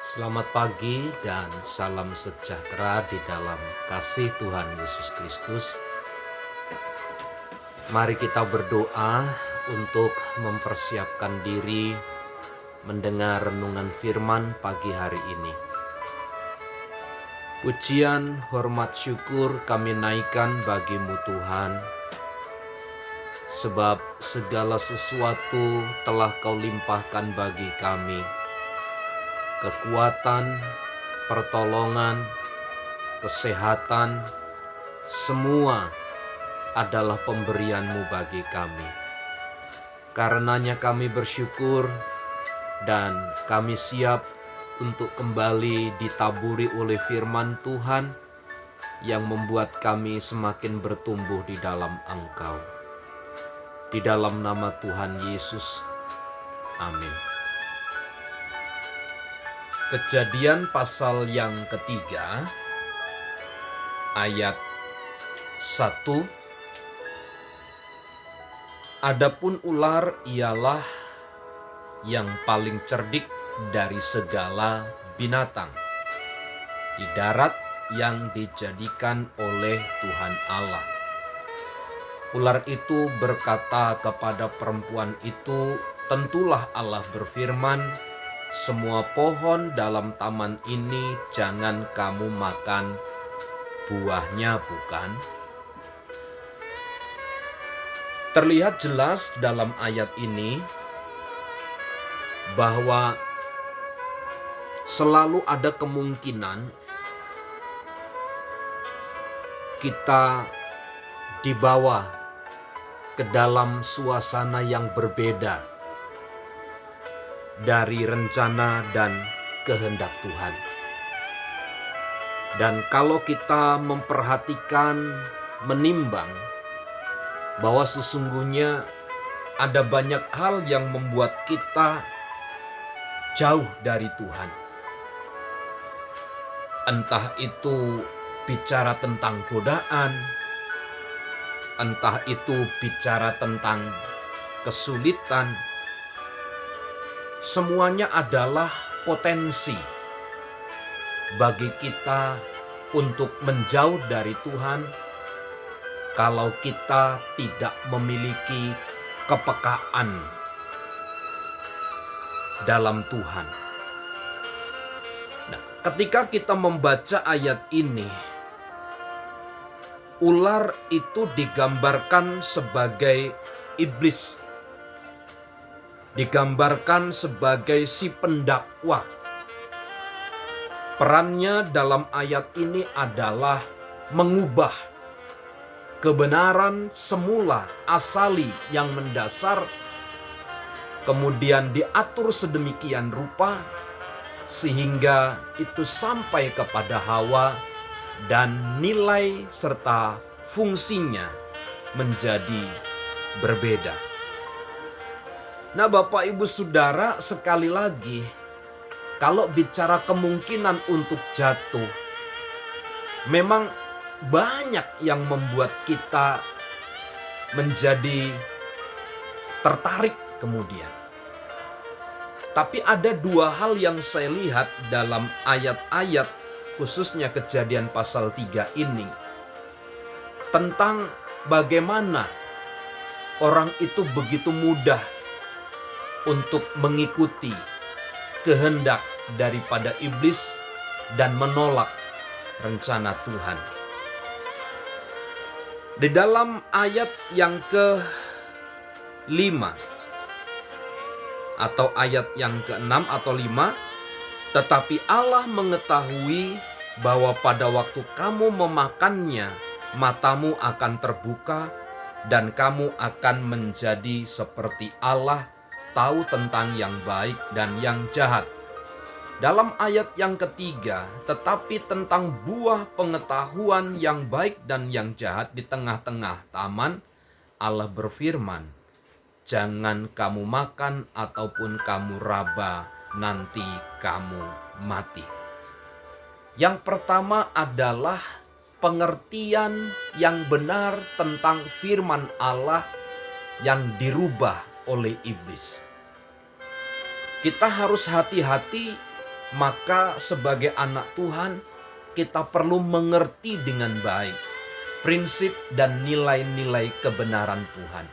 Selamat pagi dan salam sejahtera di dalam kasih Tuhan Yesus Kristus. Mari kita berdoa untuk mempersiapkan diri mendengar renungan firman pagi hari ini. Pujian, hormat, syukur kami naikkan bagi-Mu Tuhan, sebab segala sesuatu telah Kau limpahkan bagi kami. Kekuatan, pertolongan, kesehatan, semua adalah pemberian-Mu bagi kami. Karenanya kami bersyukur dan kami siap untuk kembali ditaburi oleh firman Tuhan yang membuat kami semakin bertumbuh di dalam Engkau. Di dalam nama Tuhan Yesus, amin. Kejadian pasal yang ketiga, ayat 1. Adapun ular ialah yang paling cerdik dari segala binatang di darat yang dijadikan oleh Tuhan Allah. Ular itu berkata kepada perempuan itu, "Tentulah Allah berfirman, semua pohon dalam taman ini jangan kamu makan buahnya, bukan?" Terlihat jelas dalam ayat ini bahwa selalu ada kemungkinan kita dibawa ke dalam suasana yang berbeda dari rencana dan kehendak Tuhan. Dan kalau kita memperhatikan, menimbang bahwa sesungguhnya ada banyak hal yang membuat kita jauh dari Tuhan. Entah itu bicara tentang godaan, entah itu bicara tentang kesulitan, semuanya adalah potensi bagi kita untuk menjauh dari Tuhan kalau kita tidak memiliki kepekaan dalam Tuhan. Nah, ketika kita membaca ayat ini, ular itu digambarkan sebagai iblis, digambarkan sebagai si pendakwa. Perannya dalam ayat ini adalah mengubah kebenaran semula asali yang mendasar, kemudian diatur sedemikian rupa sehingga itu sampai kepada Hawa dan nilai serta fungsinya menjadi berbeda. Nah, Bapak Ibu Saudara, sekali lagi, kalau bicara kemungkinan untuk jatuh, memang banyak yang membuat kita menjadi tertarik kemudian. Tapi ada dua hal yang saya lihat dalam ayat-ayat, khususnya Kejadian pasal 3 ini, tentang bagaimana orang itu begitu mudah untuk mengikuti kehendak daripada iblis dan menolak rencana Tuhan. Di dalam ayat yang ke-5 atau ayat yang ke-6 atau 5, tetapi Allah mengetahui bahwa pada waktu kamu memakannya, matamu akan terbuka dan kamu akan menjadi seperti Allah, tahu tentang yang baik dan yang jahat. Dalam ayat yang ketiga, tetapi tentang buah pengetahuan yang baik dan yang jahat di tengah-tengah taman, Allah berfirman, jangan kamu makan ataupun kamu raba, nanti kamu mati. Yang pertama adalah pengertian yang benar tentang firman Allah yang dirubah oleh iblis. Kita harus hati-hati maka sebagai anak Tuhan kita perlu mengerti dengan baik prinsip dan nilai-nilai kebenaran Tuhan.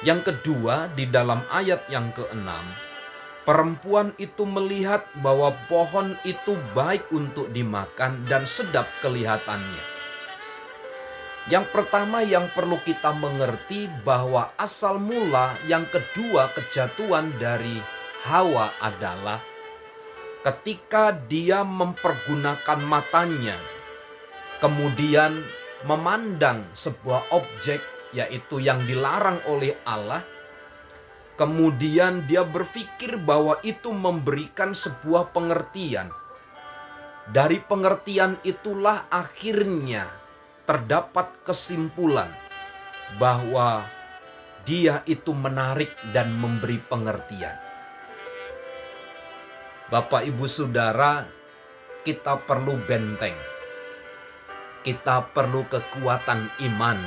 Yang kedua, di dalam ayat yang ke-6, perempuan itu melihat bahwa pohon itu baik untuk dimakan dan sedap kelihatannya. Yang pertama yang perlu kita mengerti bahwa asal mula yang kedua kejatuhan dari Hawa adalah ketika dia mempergunakan matanya, kemudian memandang sebuah objek yaitu yang dilarang oleh Allah, kemudian dia berpikir bahwa itu memberikan sebuah pengertian. Dari pengertian itulah akhirnya terdapat kesimpulan bahwa dia itu menarik dan memberi pengertian. Bapak, Ibu, Saudara, kita perlu benteng. Kita perlu kekuatan iman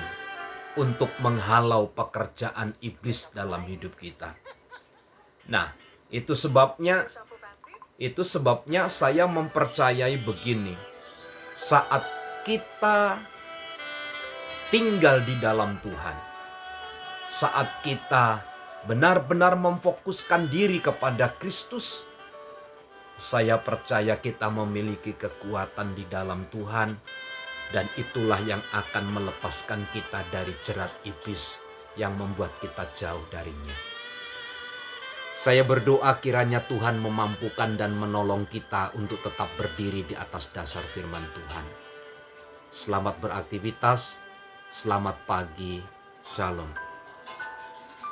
untuk menghalau pekerjaan iblis dalam hidup kita. Nah, itu sebabnya saya mempercayai begini. Saat kita tinggal di dalam Tuhan, saat kita benar-benar memfokuskan diri kepada Kristus, saya percaya kita memiliki kekuatan di dalam Tuhan, dan itulah yang akan melepaskan kita dari jerat iblis yang membuat kita jauh darinya. Saya berdoa kiranya Tuhan memampukan dan menolong kita untuk tetap berdiri di atas dasar firman Tuhan. Selamat beraktivitas, selamat pagi, shalom.